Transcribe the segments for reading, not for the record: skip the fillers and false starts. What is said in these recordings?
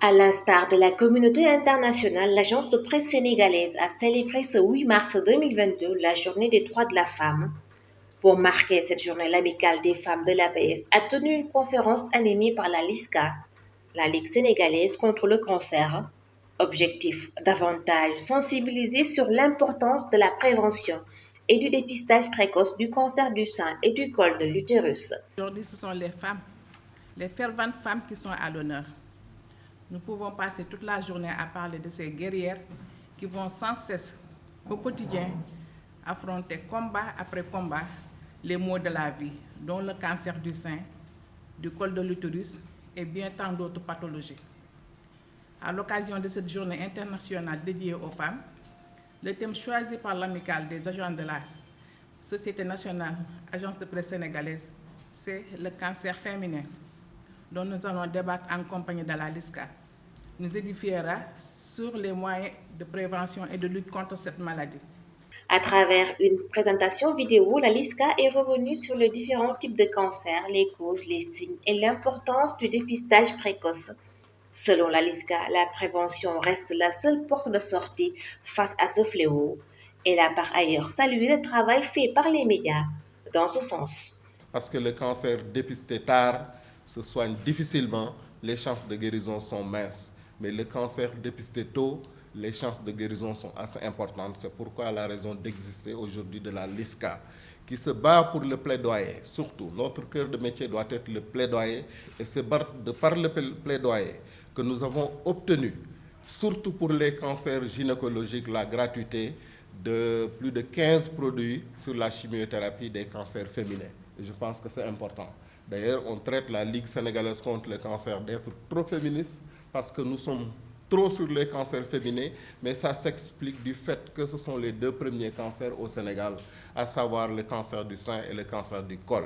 À l'instar de la communauté internationale, l'agence de presse sénégalaise a célébré ce 8 mars 2022 la journée des droits de la femme. Pour marquer cette journée, l'Amicale des femmes de l'APS a tenu une conférence animée par la LISCA, la Ligue sénégalaise contre le cancer. Objectif, davantage sensibiliser sur l'importance de la prévention et du dépistage précoce du cancer du sein et du col de l'utérus. Aujourd'hui, ce sont les femmes, les ferventes femmes qui sont à l'honneur. Nous pouvons passer toute la journée à parler de ces guerrières qui vont sans cesse, au quotidien, affronter combat après combat les maux de la vie, dont le cancer du sein, du col de l'utérus et bien tant d'autres pathologies. À l'occasion de cette journée internationale dédiée aux femmes, le thème choisi par l'Amicale des agents de la Société nationale, agence de presse sénégalaise, c'est le cancer féminin, dont nous allons débattre en compagnie de la LISCA. Nous édifiera sur les moyens de prévention et de lutte contre cette maladie. À travers une présentation vidéo, la LISCA est revenue sur les différents types de cancers, les causes, les signes et l'importance du dépistage précoce. Selon la LISCA, la prévention reste la seule porte de sortie face à ce fléau. Elle a par ailleurs salué le travail fait par les médias dans ce sens. Parce que le cancer dépisté tard se soigne difficilement, les chances de guérison sont minces. Mais le cancer dépisté tôt, les chances de guérison sont assez importantes. C'est pourquoi la raison d'exister aujourd'hui de la LISCA, qui se bat pour le plaidoyer. Surtout, notre cœur de métier doit être le plaidoyer. Et c'est par le plaidoyer que nous avons obtenu, surtout pour les cancers gynécologiques, la gratuité de plus de 15 produits sur la chimiothérapie des cancers féminins. Et je pense que c'est important. D'ailleurs, on traite la Ligue sénégalaise contre le cancer d'être trop féministe parce que nous sommes trop sur les cancers féminins, mais ça s'explique du fait que ce sont les deux premiers cancers au Sénégal, à savoir le cancer du sein et le cancer du col,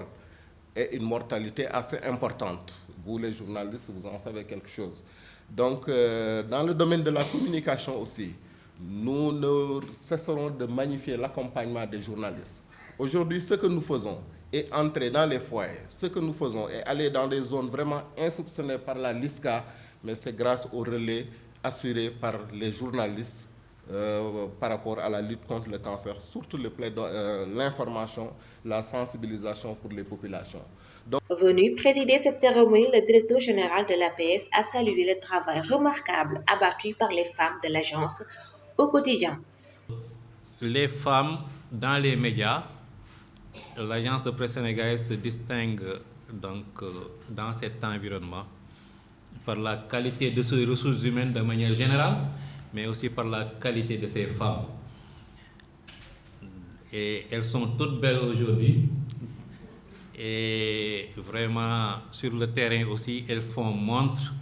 et une mortalité assez importante. Vous, les journalistes, vous en savez quelque chose. Donc, dans le domaine de la communication aussi, nous ne cesserons de magnifier l'accompagnement des journalistes. Aujourd'hui, ce que nous faisons est entrer dans les foyers. Ce que nous faisons est aller dans des zones vraiment insoupçonnées par la LISCA, mais c'est grâce au relais assuré par les journalistes par rapport à la lutte contre le cancer, surtout l'information, la sensibilisation pour les populations. Venu présider cette cérémonie, le directeur général de l'APS a salué le travail remarquable abattu par les femmes de l'agence au quotidien. Les femmes dans les médias, l'agence de presse sénégalaise se distingue donc dans cet environnement par la qualité de ses ressources humaines de manière générale, mais aussi par la qualité de ses femmes. Et elles sont toutes belles aujourd'hui. Et vraiment, sur le terrain aussi, elles font montre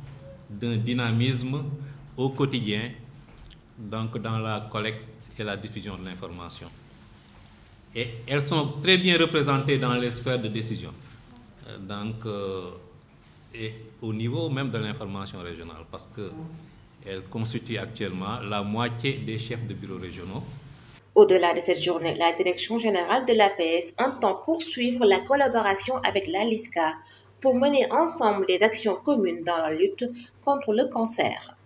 d'un dynamisme au quotidien, donc dans la collecte et la diffusion de l'information. Et elles sont très bien représentées dans les sphères de décision, et au niveau même de l'information régionale, parce qu'elles constituent actuellement la moitié des chefs de bureaux régionaux. Au-delà de cette journée, la Direction générale de l'APS entend poursuivre la collaboration avec la LISCA pour mener ensemble des actions communes dans la lutte contre le cancer.